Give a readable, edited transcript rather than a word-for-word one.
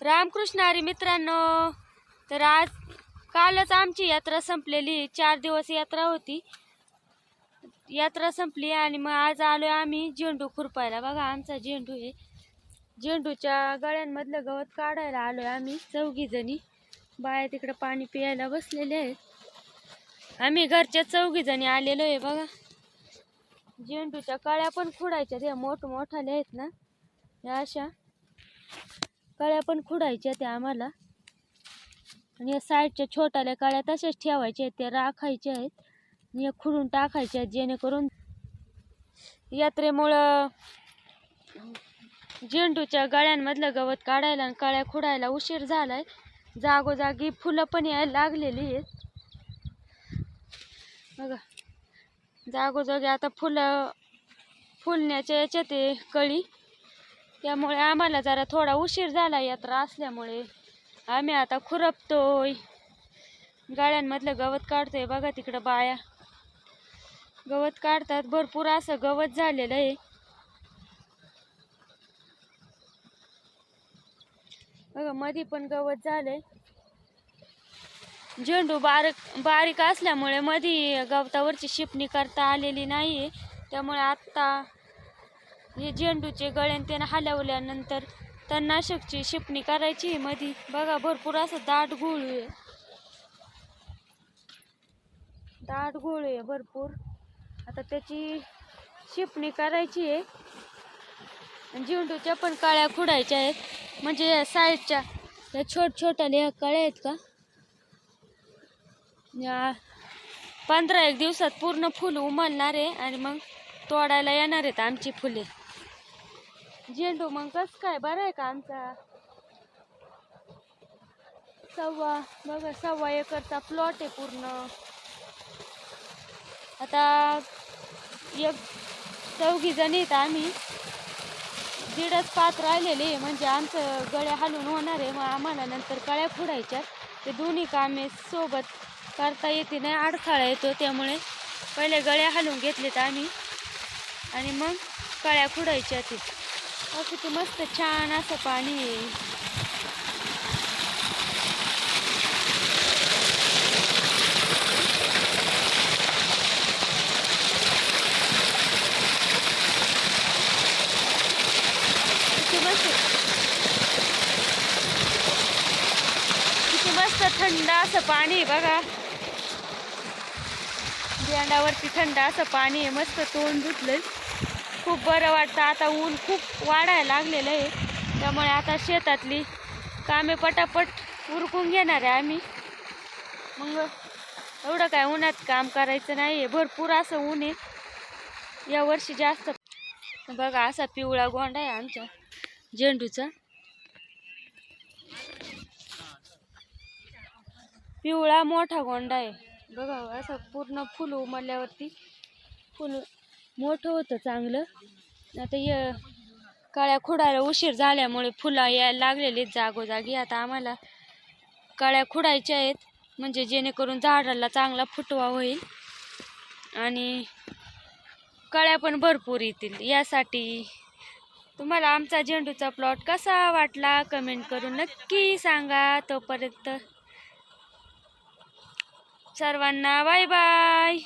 रामकृष्ण हरी मित्रांनो, तर आज कालच आमची यात्रा संपलेली. 4 दिवस यात्रा होती. यात्रा संपली आणि मग आज आलोय आम्ही झेंडू खुरपायला. बघा आमचा झेंडू आहे. झेंडूच्या गळ्यांमधलं गवत काढायला आलोय आम्ही 4 जणी. बाया तिकडे पाणी प्यायला बसलेले आहेत. आम्ही घरच्या 4 जणी आलेलो आहे. बघा झेंडूच्या कळ्या पण खुडायच्या, त्या मोठमोठाल्या आहेत ना, या अशा कळ्या पण खुडायच्या त्या आम्हाला. आणि या साईडच्या छोट्याल्या कळ्या तशाच ठेवायच्या आहेत, त्या राखायच्या आहेत आणि या खुडून टाकायच्या आहेत, जेणेकरून यात्रेमुळं झेंडूच्या गळ्यांमधलं गवत काढायला आणि कळ्या खुडायला उशीर झालाय. जागोजागी फुलं पण यायला लागलेली आहेत. बघा जागोजागी आता फुलं फुलण्याच्या याच्यात आहे कळी, त्यामुळे आम्हाला जरा थोडा उशीर झाला यात्रा असल्यामुळे. आम्ही आता खुरपतोय, गाड्यांमधलं गवत काढतोय. बघा तिकडं बाया गवत काढतात. भरपूर असं गवत झालेलं आहे. बघा मध्ये पण गवत झालंय. झेंडू बारीक असल्यामुळे मध्ये गवतावरची शिपणी करता आलेली नाहीये, त्यामुळे आता हे झेंडूचे गळे त्यानं हलवल्यानंतर तणनाशकची शिपणी करायची मध्ये. बघा भरपूर असं दाट गोळू आहे भरपूर. आता त्याची शिपणी करायची आहे. झेंडूच्या पण कळ्या खुडायच्या आहेत, म्हणजे साईडच्या या छोट्या कळ्या आहेत का, या 15-1 दिवसात पूर्ण फुल उमलणार आहे आणि मग तोडायला येणार आहेत आमची फुले. झेंडू मग कसं काय, बरं आहे का आमचा? बघा 1.25 एकरचा प्लॉट आहे पूर्ण. आता 4 जणी आहेत आम्ही. 1.5 पात राहिलेले आहे, म्हणजे आमचं गळ्या हलून होणार आहे. मग आम्हाला नंतर कळ्या खुडायच्या. ते दोन्ही कामे सोबत करता येते नाही, अडथळा येतो. त्यामुळे पहिले गळ्या हलवून घेतलेत आम्ही आणि मग कळ्या खुडायच्या. ते किती मस्त छान असं पाणी आहे. किती मस्त थंड असं पाणी आहे. बघा बेंडावरती थंड असं पाणी आहे. मस्त तोंड धुतलंय, खूप बरं वाटतं. आता ऊन खूप वाढायला लागलेलं आहे, त्यामुळे आता शेतातली कामे पटापट उरकून घेणार आहे आम्ही. मग एवढं काय उन्हात काम करायचं नाही आहे. भरपूर असं ऊन आहे यावर्षी जास्त. बघा असा पिवळा गोंडा आहे आमच्या झेंडूचा. पिवळा मोठा गोंडा आहे. बघा असं पूर्ण फुल उमरल्यावरती फुल मोठं होतं चांगलं. आता कळ्या खुडायला उशीर झाल्यामुळे फुलं यायला लागलेली जागोजागी. आता आम्हाला कळ्या खुडायच्या आहेत, म्हणजे जेणेकरून झाडाला चांगला फुटवा होईल आणि कळ्या पण भरपूर येतील. यासाठी तुम्हाला आमचा झेंडूचा प्लॉट कसा वाटला कमेंट करून नक्की सांगा. तोपर्यंत सर्वांना बाय बाय.